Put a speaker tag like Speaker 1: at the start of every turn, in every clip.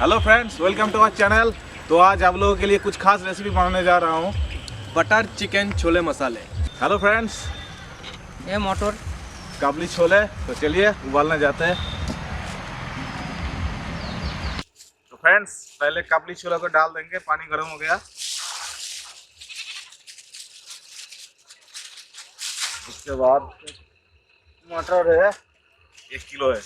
Speaker 1: Hello friends, welcome to our channel. तो आज आप लोगों के लिए कुछ खास रेसिपी बनाने जा रहा हूँ,
Speaker 2: बटर चिकन छोले मसाले।
Speaker 1: हेलो फ्रेंड्स,
Speaker 2: ये मटर
Speaker 1: काबली छोले। तो चलिए उबालने जाते हैं। तो फ्रेंड्स, पहले काबली छोले को डाल देंगे। पानी गर्म हो गया, उसके बाद मटर है 1 किलो है।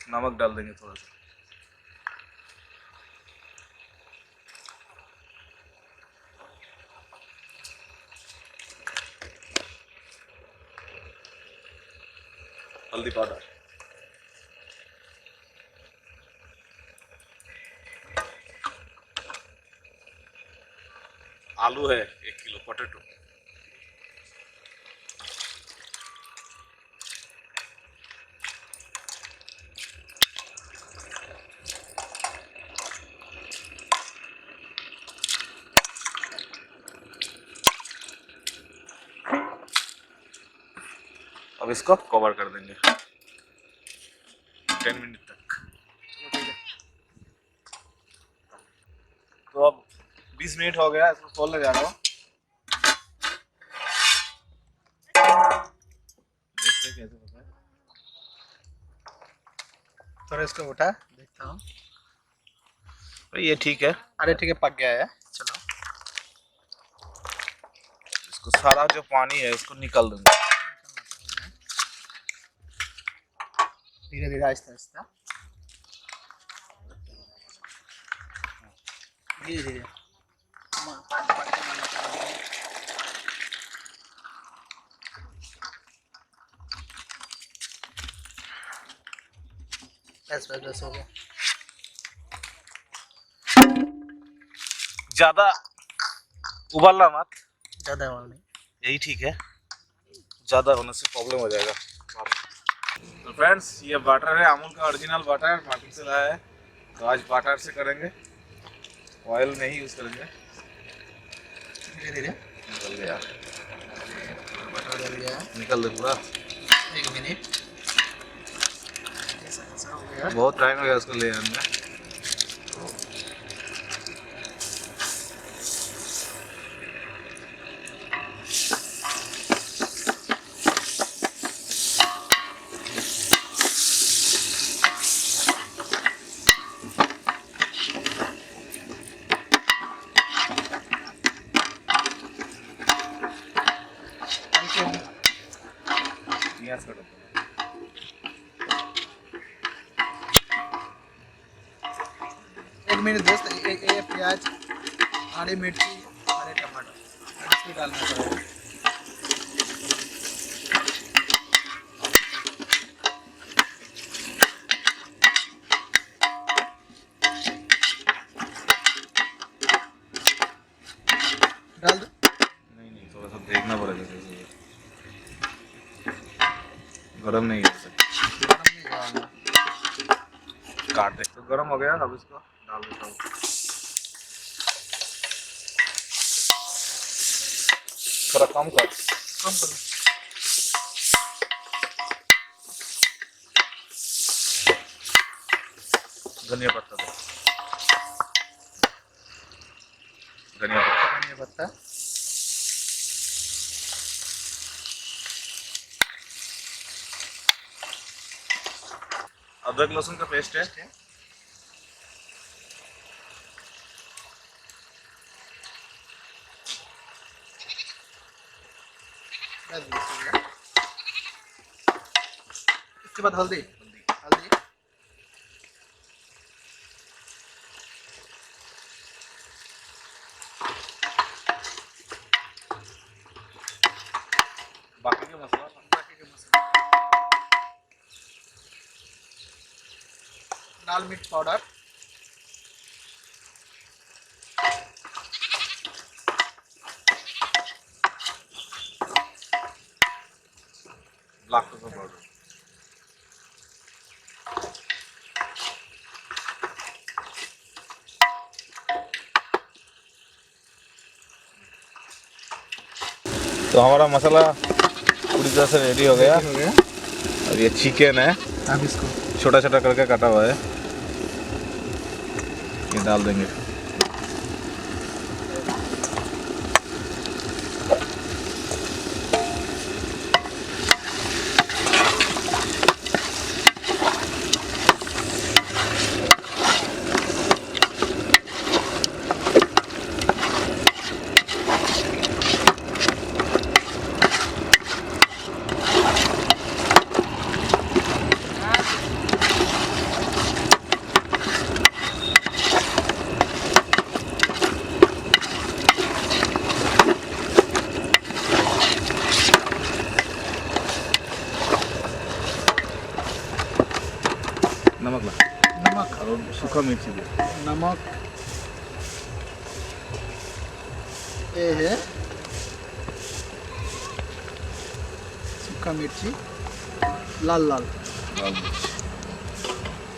Speaker 1: नमक डाल देंगे थोड़ा सा। हल्दी पाउडर, आलू है 1 किलो, पोटैटो, अब इसको कवर कर देंगे 10 मिनट तक। तो अब 20 मिनट हो गया, इसको खोलने जा रहा हूँ। देखते हैं कैसे होता है।
Speaker 2: थोड़ा इसको उठा देखता हूँ।
Speaker 1: ये ठीक है।
Speaker 2: अरे ठीक है, पक गया है। चलो
Speaker 1: इसको सारा जो पानी है इसको निकाल दूंगा।
Speaker 2: धीरे धीरे आहिस्ता आहिस्ता, धीरे धीरे। बस हो गया।
Speaker 1: ज्यादा उबालना मत,
Speaker 2: ज़्यादा और नहीं।
Speaker 1: यही ठीक है। ज्यादा होने से प्रॉब्लम हो जाएगा। तो फ्रेंड्स, ये बटर है, अमूल का ओरिजिनल बटर, मार्केट से लाया है। तो आज बटर से करेंगे, ऑयल नहीं यूज करेंगे।
Speaker 2: धीरे धीरे
Speaker 1: निकल गया,
Speaker 2: बटर डल गया।
Speaker 1: निकल दे पूरा।
Speaker 2: 1 मिनट ऐसा हो गया।
Speaker 1: बहुत टाइम हो गया उसको ले आने में। प्याज कट
Speaker 2: 1 मिनट दोस्त। ये प्याज, हरी मिर्ची, हरे टमाटर इसमें डालना पड़ेगा। डाल दो।
Speaker 1: नहीं, थोड़ा सा देखना पड़ेगा कैसे। गरम नहीं है,
Speaker 2: गरम नहीं डालना।
Speaker 1: काट दे। तो गरम हो गया, अब इसको डाल देता हूँ। थोड़ा कम कर।
Speaker 2: कम करो।
Speaker 1: धनिया पत्ता दो, धनिया पत्ता।
Speaker 2: धनिया पत्ता,
Speaker 1: अदरक लहसुन का पेस्ट है।
Speaker 2: बस हो गया। इसके बाद हल्दी, हल्दी
Speaker 1: बाकी का मसाला,
Speaker 2: बाकी के मसाले, लाल मिर्च पाउडर,
Speaker 1: ब्लैक पेपर पाउडर, तो हमारा मसाला पूरी तरह से रेडी हो गया।
Speaker 2: हो गया।
Speaker 1: और ये चिकन है,
Speaker 2: अब इसको
Speaker 1: छोटा छोटा करके काटा हुआ है, ये डाल देंगे। नमक ला,
Speaker 2: नमक
Speaker 1: और सूखा मिर्ची भी।
Speaker 2: नमक ये है, सूखा मिर्ची, लाल लाल
Speaker 1: लाल मिर्च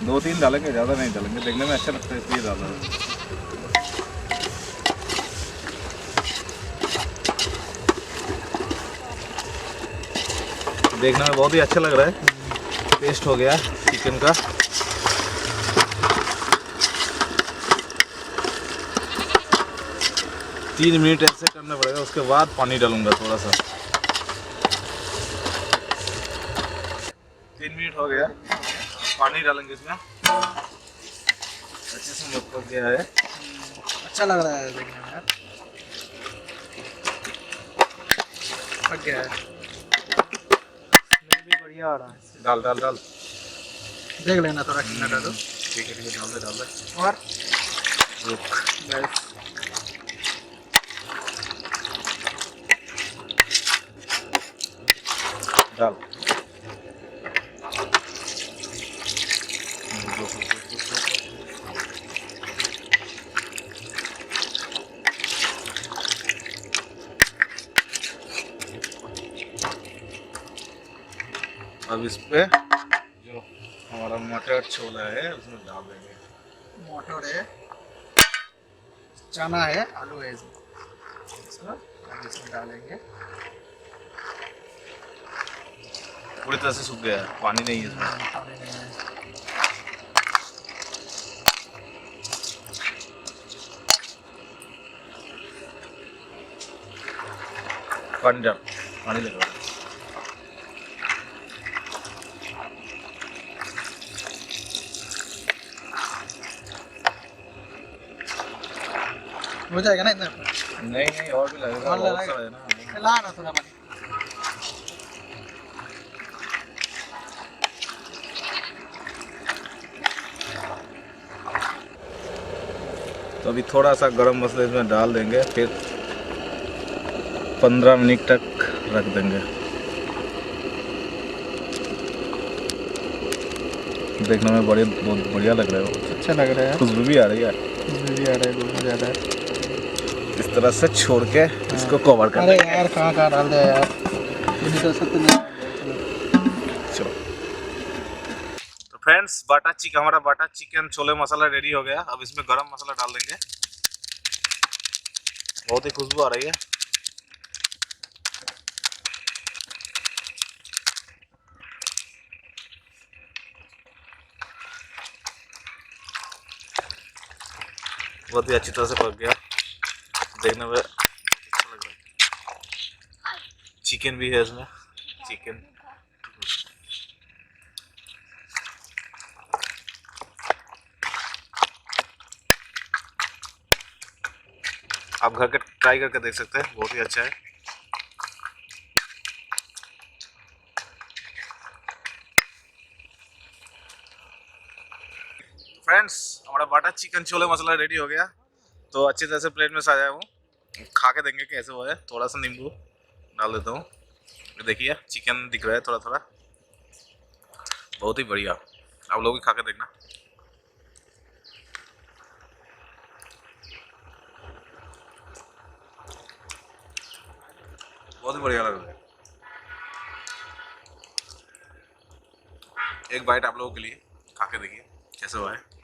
Speaker 1: 2-3 डालेंगे, ज़्यादा नहीं डालेंगे, देखने में अच्छा लगता है इसलिए डाल रहे हैं। देखने में बहुत ही अच्छा लग रहा है। पेस्ट हो गया चिकन का। तीन मिनट ऐसे करना पड़ेगा, उसके बाद पानी डालूंगा थोड़ा सा। 3 मिनट हो गया, पानी डालेंगे इसमें। अच्छे से मिक्स हो गया है,
Speaker 2: अच्छा लग रहा है देखने में यार। पक गया है, स्मेल भी बढ़िया आ रहा है।
Speaker 1: डाल डाल डाल।
Speaker 2: देख लेना थोड़ा कितना डालो।
Speaker 1: ठीक है डाल दे डाल दे।
Speaker 2: और
Speaker 1: रुक,
Speaker 2: बस
Speaker 1: डाल। अब इस पे जो हमारा मटर छोला है उसमें डाल देंगे।
Speaker 2: मटर है, चना है, आलू है, इसमें डालेंगे।
Speaker 1: पूरी तरह से सूख गया है, पानी नहीं है इसमें।
Speaker 2: पानी नहीं है।
Speaker 1: पानी डाल, पानी लगा।
Speaker 2: हो जाएगा ना इतना?
Speaker 1: नहीं नहीं, और भी लगेगा,
Speaker 2: और
Speaker 1: बहुत
Speaker 2: लगेगा।
Speaker 1: सारा है ना।
Speaker 2: ला ना थोड़ा पानी।
Speaker 1: तो अभी थोड़ा सा गरम मसाला इसमें डाल देंगे, फिर 15 मिनट तक रख देंगे। देखने में बहुत बढ़िया लग रहा है,
Speaker 2: अच्छा लग रहा है,
Speaker 1: खुशबू भी आ रही है।
Speaker 2: खुशबू भी आ रहा है, बहुत ज़्यादा है।
Speaker 1: इस तरह से छोड़ के इसको कवर कर
Speaker 2: अरे
Speaker 1: देंगे।
Speaker 2: यार कहाँ डाल दिया यार, ये तो सब नहीं।
Speaker 1: चलो तो फ्रेंड्स, हमारा बाटा चिकन छोले मसाला रेडी हो गया। अब इसमें गरम मसाला डाल देंगे, बहुत ही खुशबू आ रही है। बहुत ही अच्छी तरह से पक गया, देखने में अच्छा लग रहा है। चिकन भी है इसमें, चिकन। आप घर के ट्राई करके देख सकते हैं, बहुत ही अच्छा है। फ्रेंड्स, हमारा बाटा चिकन छोले मसाला रेडी हो गया। तो अच्छी तरह से प्लेट में सजाया हूँ, खा के देंगे कैसे हुआ है। थोड़ा सा नींबू डाल देता हूँ, देखिए चिकन दिख रहा है थोड़ा थोड़ा, बहुत ही बढ़िया। आप लोग भी खा के देखना। बहुत ही बढ़िया लग रहा है। एक बाइट आप लोगों के लिए, खा के देखिए कैसे हुआ है।